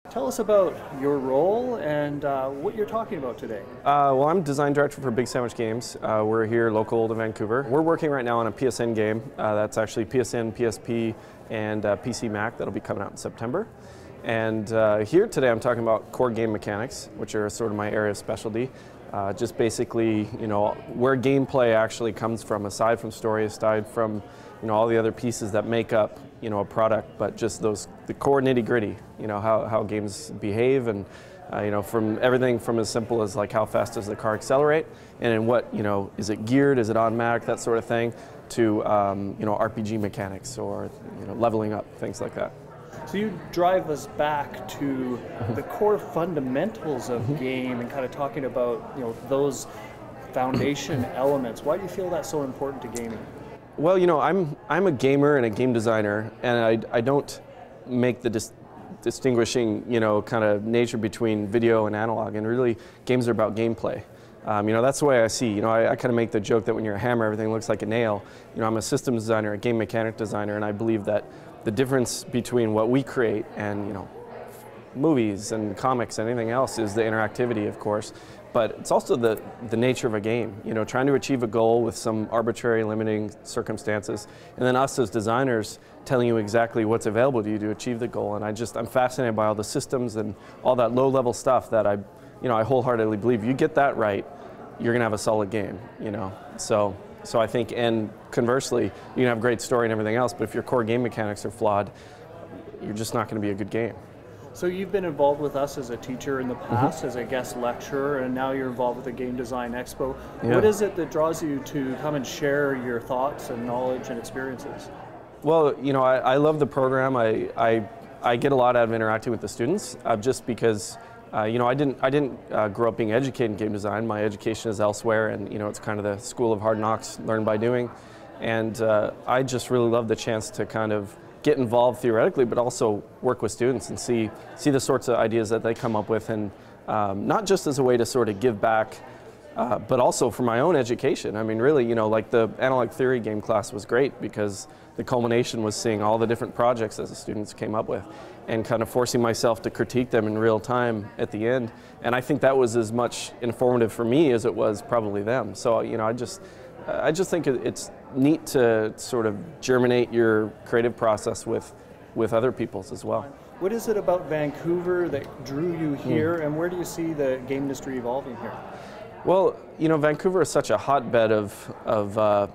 Tell us about your role and what you're talking about today. Well, I'm design director for Big Sandwich Games. We're here local to Vancouver. We're working right now on a PSN game. That's actually PSN, PSP, and PC Mac that'll be coming out in September. And here today I'm talking about core game mechanics, which are sort of my area of specialty. Just basically, where gameplay actually comes from, aside from story, aside from, all the other pieces that make up, a product, but just the core nitty-gritty, how games behave, and from everything from as simple as like how fast does the car accelerate, and in what, is it geared, is it automatic, that sort of thing, to RPG mechanics or leveling up, things like that. So you drive us back to the core fundamentals of game and kind of talking about those foundation elements. Why do you feel that's so important to gaming? Well, I'm a gamer and a game designer, and I don't make the distinguishing kind of nature between video and analog. And really, games are about gameplay. That's the way I see. I kind of make the joke that when you're a hammer, everything looks like a nail. I'm a systems designer, a game mechanic designer, and I believe that the difference between what we create and movies and comics and anything else is the interactivity, of course, but it's also the nature of a game. Trying to achieve a goal with some arbitrary limiting circumstances, and then us as designers telling you exactly what's available to you to achieve the goal. And I'm fascinated by all the systems and all that low-level stuff that I wholeheartedly believe you get that right, you're gonna have a solid game. So I think, and conversely, you can have great story and everything else, but if your core game mechanics are flawed, you're just not going to be a good game. So you've been involved with us as a teacher in the past, as a guest lecturer, and now you're involved with the Game Design Expo. Yeah. What is it that draws you to come and share your thoughts and knowledge and experiences? Well, I love the program. I get a lot out of interacting with the students, just because I didn't grow up being educated in game design. My education is elsewhere, and it's kind of the school of hard knocks, learn by doing. And I just really love the chance to kind of get involved theoretically, but also work with students and see the sorts of ideas that they come up with, and not just as a way to sort of give back, but also for my own education. I mean, really, like the analog theory game class was great because the culmination was seeing all the different projects that the students came up with and kind of forcing myself to critique them in real time at the end. And I think that was as much informative for me as it was probably them. So, I just think it's neat to sort of germinate your creative process with other people's as well. What is it about Vancouver that drew you here, and where do you see the game industry evolving here? Well, Vancouver is such a hotbed of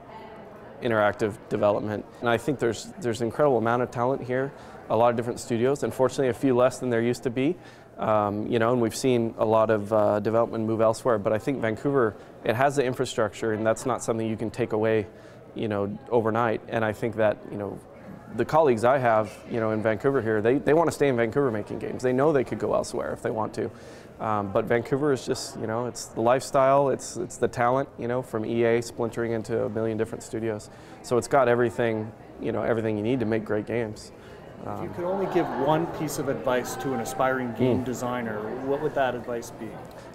interactive development, and I think there's an incredible amount of talent here, a lot of different studios. Unfortunately, a few less than there used to be, and we've seen a lot of development move elsewhere. But I think Vancouver, it has the infrastructure, and that's not something you can take away, overnight. And I think that the colleagues I have, in Vancouver here, they want to stay in Vancouver making games. They know they could go elsewhere if they want to. But Vancouver is just, it's the lifestyle, it's the talent, from EA splintering into a million different studios. So it's got everything, everything you need to make great games. If you could only give one piece of advice to an aspiring game designer, what would that advice be?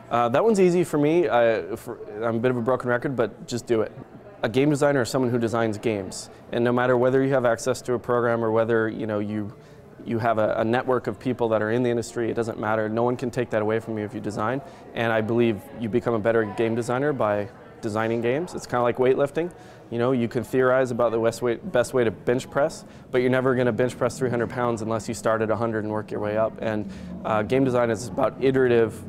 That one's easy for me. I'm a bit of a broken record, but just do it. A game designer is someone who designs games. And no matter whether you have access to a program or whether, you have a network of people that are in the industry, it doesn't matter. No one can take that away from you if you design. And I believe you become a better game designer by designing games. It's kind of like weightlifting. You can theorize about the best way to bench press, but you're never going to bench press 300 pounds unless you start at 100 and work your way up. And game design is about iterative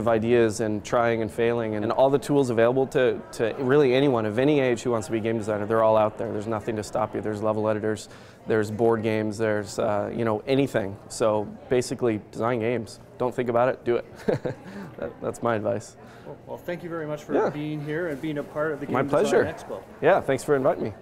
ideas and trying and failing, and all the tools available to really anyone of any age who wants to be a game designer. They're all out there. There's nothing to stop you. There's level editors, there's board games, there's anything. So basically, design games. Don't think about it, do it. That's my advice. Well, thank you very much for being here and being a part of the Game Design Expo. Yeah, thanks for inviting me.